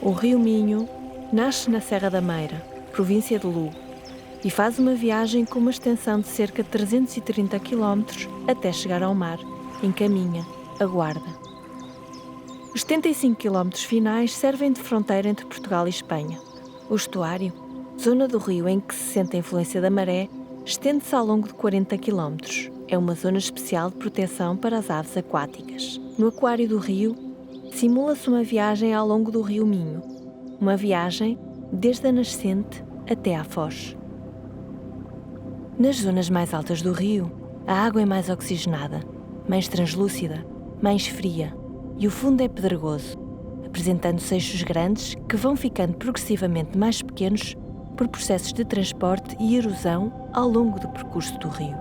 O rio Minho nasce na Serra da Meira, província de Lugo, e faz uma viagem com uma extensão de cerca de 330 km até chegar ao mar, em Caminha, a Guarda. Os 75 km finais servem de fronteira entre Portugal e Espanha. O estuário, zona do rio em que se sente a influência da maré, estende-se ao longo de 40 km. É uma zona especial de proteção para as aves aquáticas. No aquário do rio, simula-se uma viagem ao longo do rio Minho, uma viagem desde a nascente até à foz. Nas zonas mais altas do rio, a água é mais oxigenada, mais translúcida, mais fria, e o fundo é pedregoso, apresentando seixos grandes que vão ficando progressivamente mais pequenos por processos de transporte e erosão ao longo do percurso do rio.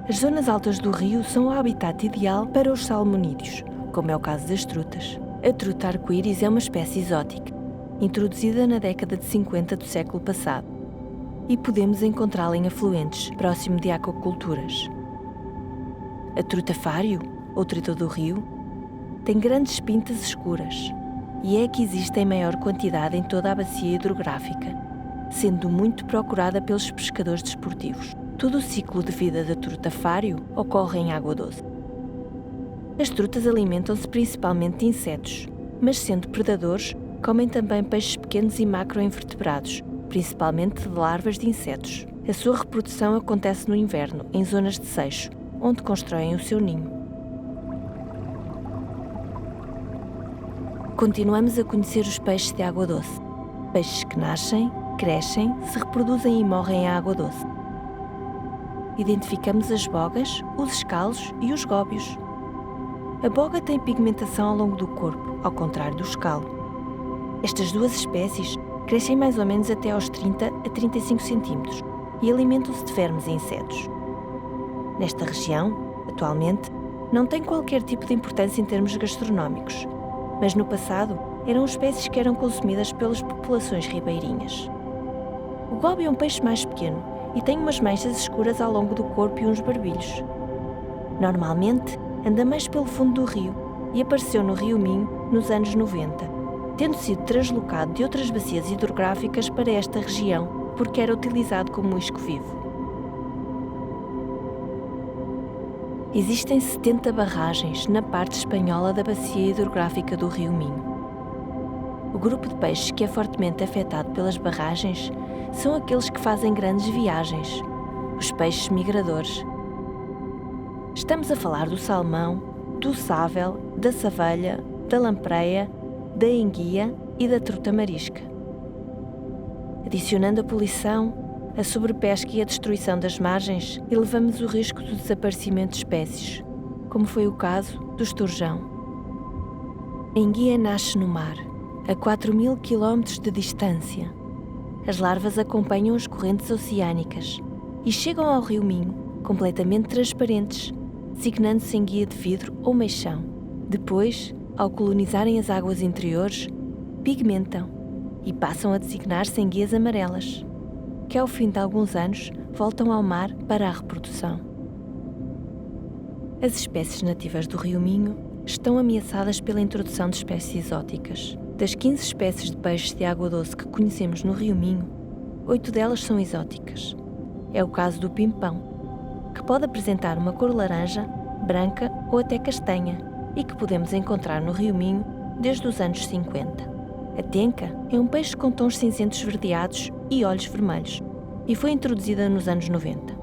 As zonas altas do rio são o habitat ideal para os salmonídeos, como é o caso das trutas. A truta arco-íris é uma espécie exótica, introduzida na década de 50 do século passado, e podemos encontrá-la em afluentes, próximo de aquaculturas. A truta fário, ou truta do rio, tem grandes pintas escuras e é a que existe em maior quantidade em toda a bacia hidrográfica, sendo muito procurada pelos pescadores desportivos. Todo o ciclo de vida da truta fário ocorre em água doce. As trutas alimentam-se principalmente de insetos, mas sendo predadores, comem também peixes pequenos e macroinvertebrados, principalmente de larvas de insetos. A sua reprodução acontece no inverno, em zonas de seixo, onde constroem o seu ninho. Continuamos a conhecer os peixes de água doce. Peixes que nascem, crescem, se reproduzem e morrem em água doce. Identificamos as bogas, os escalos e os góbios. A boga tem pigmentação ao longo do corpo, ao contrário do escalo. Estas duas espécies crescem mais ou menos até aos 30 a 35 cm e alimentam-se de vermes e insetos. Nesta região, atualmente, não tem qualquer tipo de importância em termos gastronómicos, mas no passado eram espécies que eram consumidas pelas populações ribeirinhas. O góbio é um peixe mais pequeno e tem umas manchas escuras ao longo do corpo e uns barbilhos. Normalmente, anda mais pelo fundo do rio e apareceu no rio Minho nos anos 90, tendo sido translocado de outras bacias hidrográficas para esta região porque era utilizado como isco vivo. Existem 70 barragens na parte espanhola da bacia hidrográfica do rio Minho. O grupo de peixes que é fortemente afetado pelas barragens são aqueles que fazem grandes viagens, os peixes migradores. Estamos a falar do salmão, do sável, da savelha, da lampreia, da enguia e da truta marisca. Adicionando a poluição, a sobrepesca e a destruição das margens, elevamos o risco do desaparecimento de espécies, como foi o caso do esturjão. A enguia nasce no mar, a 4.000 km de distância. As larvas acompanham as correntes oceânicas e chegam ao rio Minho completamente transparentes, designando-se enguia de vidro ou meixão. Depois, ao colonizarem as águas interiores, pigmentam e passam a designar-se enguias amarelas, que ao fim de alguns anos voltam ao mar para a reprodução. As espécies nativas do rio Minho estão ameaçadas pela introdução de espécies exóticas. Das 15 espécies de peixes de água doce que conhecemos no rio Minho, 8 delas são exóticas. É o caso do pimpão, que pode apresentar uma cor laranja, branca ou até castanha e que podemos encontrar no rio Minho desde os anos 50. A tenca é um peixe com tons cinzentos esverdeados e olhos vermelhos e foi introduzida nos anos 90.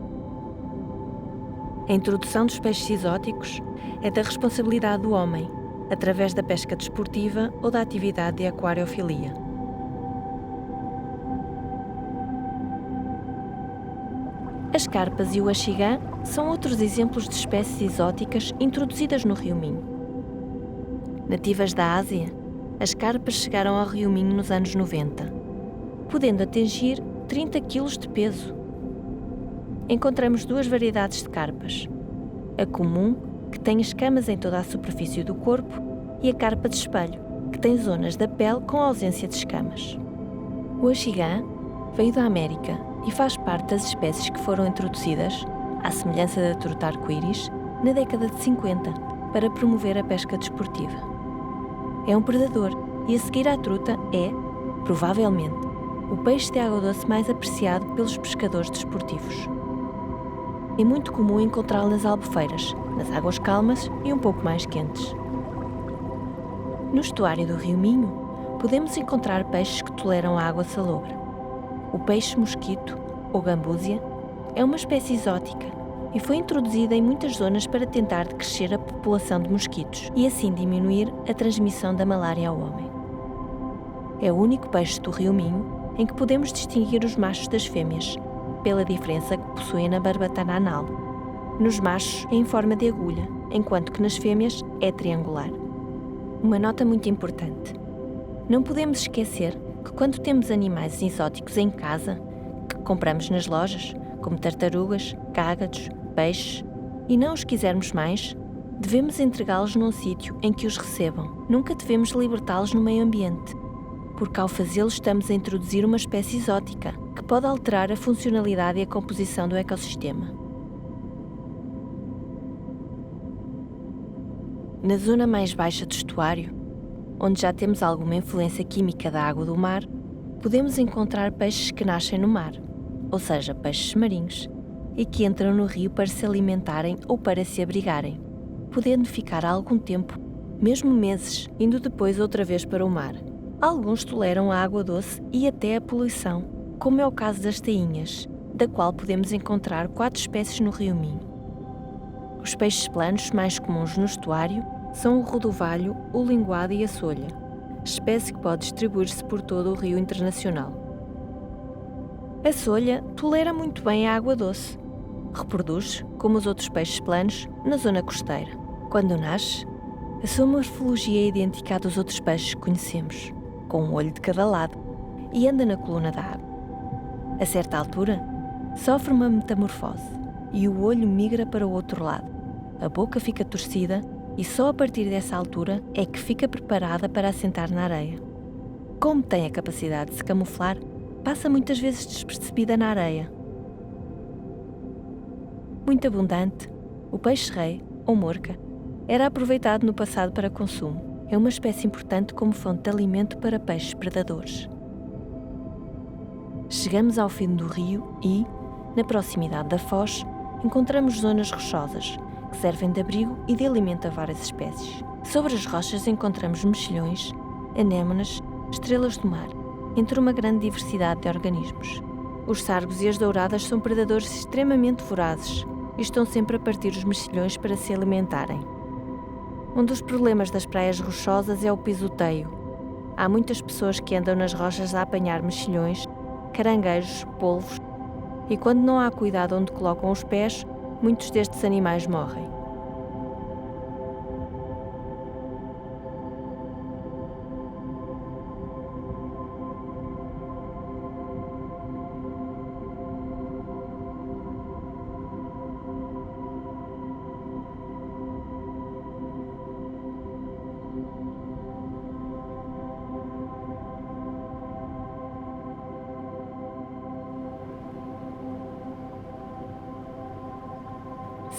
A introdução dos peixes exóticos é da responsabilidade do homem, através da pesca desportiva ou da atividade de aquariofilia. As carpas e o axigã são outros exemplos de espécies exóticas introduzidas no rio Minho. Nativas da Ásia, as carpas chegaram ao rio Minho nos anos 90, podendo atingir 30 kg de peso. Encontramos duas variedades de carpas: a comum, que tem escamas em toda a superfície do corpo, e a carpa de espelho, que tem zonas da pele com ausência de escamas. O axigã veio da América e faz parte das espécies que foram introduzidas, à semelhança da truta arco-íris, na década de 50, para promover a pesca desportiva. É um predador e, a seguir à truta, é, Provavelmente, o peixe de água doce mais apreciado pelos pescadores desportivos. É muito comum encontrá-lo nas albufeiras, nas águas calmas e um pouco mais quentes. No estuário do Rio Minho, podemos encontrar peixes que toleram a água salobra. O peixe-mosquito, ou gambúzia, é uma espécie exótica e foi introduzida em muitas zonas para tentar decrescer a população de mosquitos e assim diminuir a transmissão da malária ao homem. É o único peixe do Rio Minho em que podemos distinguir os machos das fêmeas, pela diferença que possuem na barbatana anal. Nos machos é em forma de agulha, enquanto que nas fêmeas é triangular. Uma nota muito importante. Não podemos esquecer que quando temos animais exóticos em casa, que compramos nas lojas, como tartarugas, cágados, peixes, e não os quisermos mais, devemos entregá-los num sítio em que os recebam. Nunca devemos libertá-los no meio ambiente, porque ao fazê-lo estamos a introduzir uma espécie exótica que pode alterar a funcionalidade e a composição do ecossistema. Na zona mais baixa do estuário, onde já temos alguma influência química da água do mar, podemos encontrar peixes que nascem no mar, ou seja, peixes marinhos, e que entram no rio para se alimentarem ou para se abrigarem, podendo ficar algum tempo, mesmo meses, indo depois outra vez para o mar. Alguns toleram a água doce e até a poluição, como é o caso das tainhas, da qual podemos encontrar 4 espécies no Rio Minho. Os peixes planos mais comuns no estuário são o rodovalho, o linguado e a solha, espécie que pode distribuir-se por todo o rio internacional. A solha tolera muito bem a água doce. Reproduz-se, como os outros peixes planos, na zona costeira. Quando nasce, a sua morfologia é idêntica à dos outros peixes que conhecemos, com um olho de cada lado, e anda na coluna da água. A certa altura, sofre uma metamorfose e o olho migra para o outro lado. A boca fica torcida e só a partir dessa altura é que fica preparada para assentar na areia. Como tem a capacidade de se camuflar, passa muitas vezes despercebida na areia. Muito abundante, o peixe-rei, ou morca, era aproveitado no passado para consumo. É uma espécie importante como fonte de alimento para peixes predadores. Chegamos ao fim do rio e, na proximidade da foz, encontramos zonas rochosas, que servem de abrigo e de alimento a várias espécies. Sobre as rochas encontramos mexilhões, anémonas, estrelas do mar, entre uma grande diversidade de organismos. Os sargos e as douradas são predadores extremamente vorazes e estão sempre a partir os mexilhões para se alimentarem. Um dos problemas das praias rochosas é o pisoteio. Há muitas pessoas que andam nas rochas a apanhar mexilhões, caranguejos, polvos, e quando não há cuidado onde colocam os pés, muitos destes animais morrem.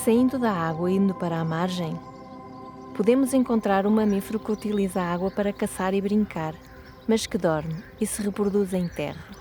Saindo da água e indo para a margem, podemos encontrar um mamífero que utiliza a água para caçar e brincar, mas que dorme e se reproduz em terra.